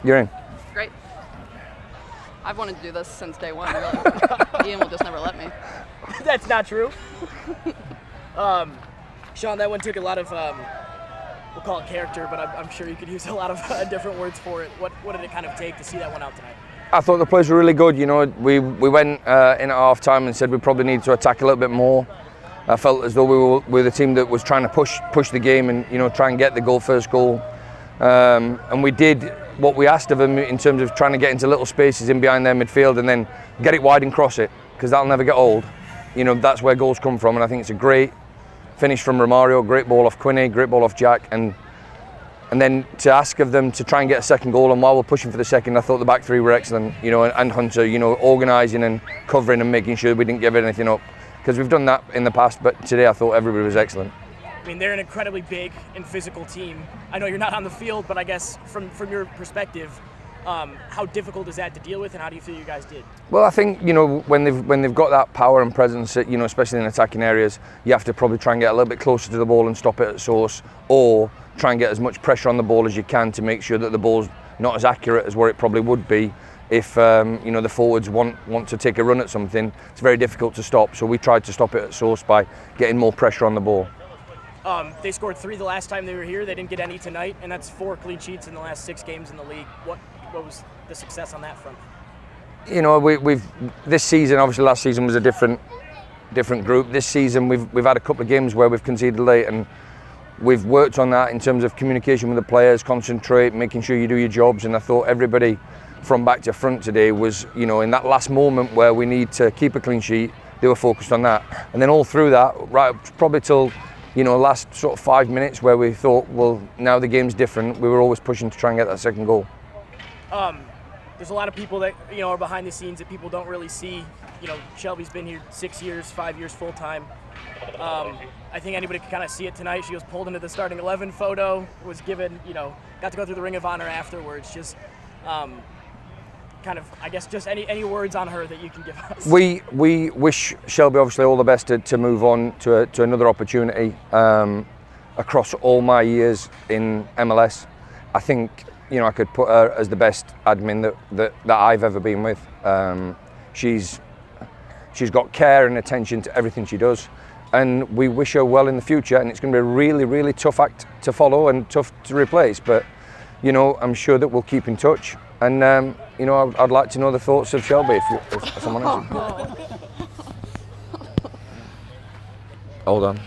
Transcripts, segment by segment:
You're in. Great. I've wanted to do this since day one, really. Ian will just never let me. That's not true. Sean, that one took a lot of, we'll call it character, but I'm sure you could use a lot of different words for it. What did it kind of take to see that one out tonight? I thought the players were really good. You know, we went in at half time and said we probably need to attack a little bit more. I felt as though we were the team that was trying to push the game and, you know, try and get the first goal. And we did what we asked of them in terms of trying to get into little spaces in behind their midfield and then get it wide and cross it, because that'll never get old. You know, that's where goals come from, and I think it's a great finish from Romario, great ball off Quinney, great ball off Jack, and then to ask of them to try and get a second goal, and while we're pushing for the second, I thought the back three were excellent, you know, and Hunter, you know, organising and covering and making sure we didn't give anything up, because we've done that in the past, but today I thought everybody was excellent. I mean, they're an incredibly big and physical team. I know you're not on the field, but I guess from your perspective, how difficult is that to deal with, and how do you feel you guys did? Well, I think, you know, when they've got that power and presence, you know, especially in attacking areas, you have to probably try and get a little bit closer to the ball and stop it at source, or try and get as much pressure on the ball as you can to make sure that the ball's not as accurate as where it probably would be if you know, the forwards want to take a run at something. It's very difficult to stop, so we tried to stop it at source by getting more pressure on the ball. They scored 3 the last time they were here. They didn't get any tonight, and that's 4 clean sheets in the last 6 games in the league. What was the success on that front? You know, we've this season, obviously last season was a different group. This season we've had a couple of games where we've conceded late, and we've worked on that in terms of communication with the players, concentrate, making sure you do your jobs. And I thought everybody from back to front today was, you know, in that last moment where we need to keep a clean sheet, they were focused on that. And then all through that, right probably till, you know, last sort of 5 minutes where we thought, well, now the game's different, we were always pushing to try and get that second goal. There's a lot of people that, you know, are behind the scenes that people don't really see. You know, Shelby's been here 6 years, 5 years full time. I think anybody could kind of see it tonight. She was pulled into the starting 11 photo, was given, you know, got to go through the Ring of Honor afterwards. Just kind of, I guess, just any words on her that you can give us. We wish Shelby obviously all the best to move on to another opportunity. Across all my years in MLS, I think, you know, I could put her as the best admin that I've ever been with. She's got care and attention to everything she does, and we wish her well in the future. And it's going to be a really, really tough act to follow and tough to replace. But, you know, I'm sure that we'll keep in touch. And you know, I'd like to know the thoughts of Shelby if someone else. Hold on.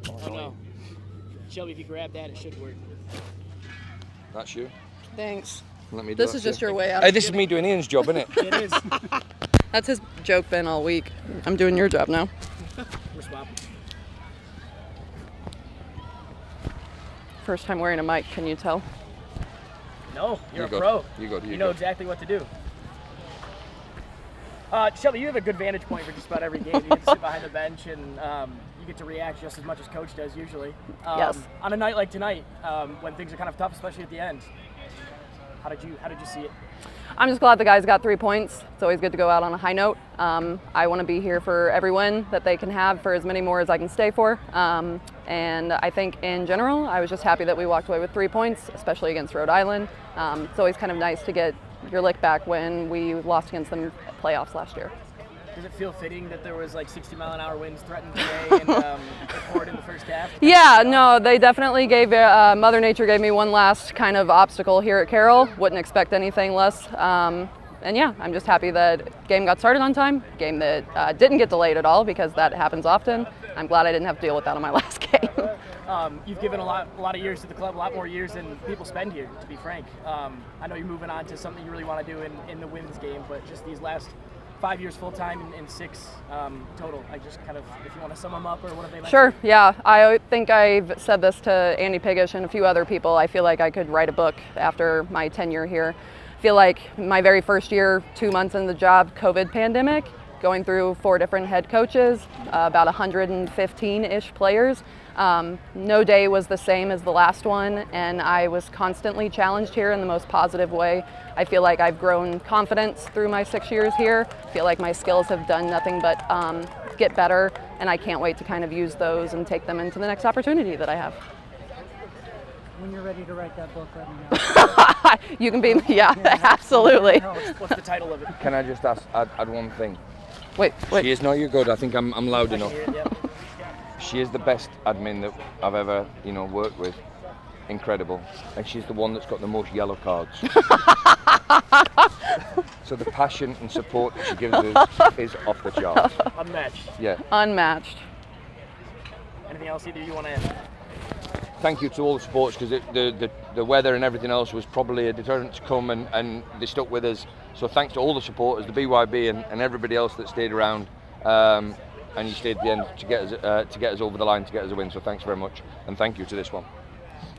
Oh no, Shelby, if you grab that, it should work. That's you. Thanks. Let me do This that is just too. your way out. Hey, this is me doing Ian's job, isn't it? It is. That's his joke been all week. I'm doing your job now. We're swapping. First time wearing a mic, can you tell? No, you're You a go. pro. You know go. exactly what to do. Shelby, you have a good vantage point for just about every game. You get to sit behind the bench and you get to react just as much as Coach does usually. Yes. On a night like tonight, when things are kind of tough, especially at the end, how did you see it? I'm just glad the guys got 3 points. It's always good to go out on a high note. I want to be here for every win that they can have, for as many more as I can stay for. And I think in general, I was just happy that we walked away with 3 points, especially against Rhode Island. It's always kind of nice to get your lick back when we lost against them playoffs last year. Does it feel fitting that there was like 60-mile-an-hour winds threatened today and it poured in the first half? Yeah, no, they definitely gave, Mother Nature gave me one last kind of obstacle here at Carroll. Wouldn't expect anything less. And yeah, I'm just happy that game got started on time, game that didn't get delayed at all, because that happens often. I'm glad I didn't have to deal with that on my last game. You've given a lot of years to the club, a lot more years than people spend here, to be frank. I know you're moving on to something you really want to do in the women's game, but just these last 5 years full time and 6 total. I just kind of, if you want to sum them up, or what have they meant? Sure, yeah. I think I've said this to Andy Piggish and a few other people. I feel like I could write a book after my tenure here. I feel like my very first year, 2 months in the job, COVID pandemic, going through 4 different head coaches, about 115-ish players. No day was the same as the last one, and I was constantly challenged here in the most positive way. I feel like I've grown confidence through my 6 years here. I feel like my skills have done nothing but get better, and I can't wait to kind of use those and take them into the next opportunity that I have. When you're ready to write that book, let me know. You can be, yeah, absolutely. What's the title of it? Can I just add one thing? Wait. She is, no, you're good. I think I'm loud enough. Yeah. She is the best admin that I've ever, worked with. Incredible. And she's the one that's got the most yellow cards. So the passion and support that she gives us is off the chart. Unmatched. Yeah. Unmatched. Anything else either you want to add? Thank you to all the supporters, because the weather and everything else was probably a deterrent to come, and they stuck with us. So thanks to all the supporters, the BYB and everybody else that stayed around, and you stayed at the end to get us over the line, to get us a win. So thanks very much, and thank you to this one.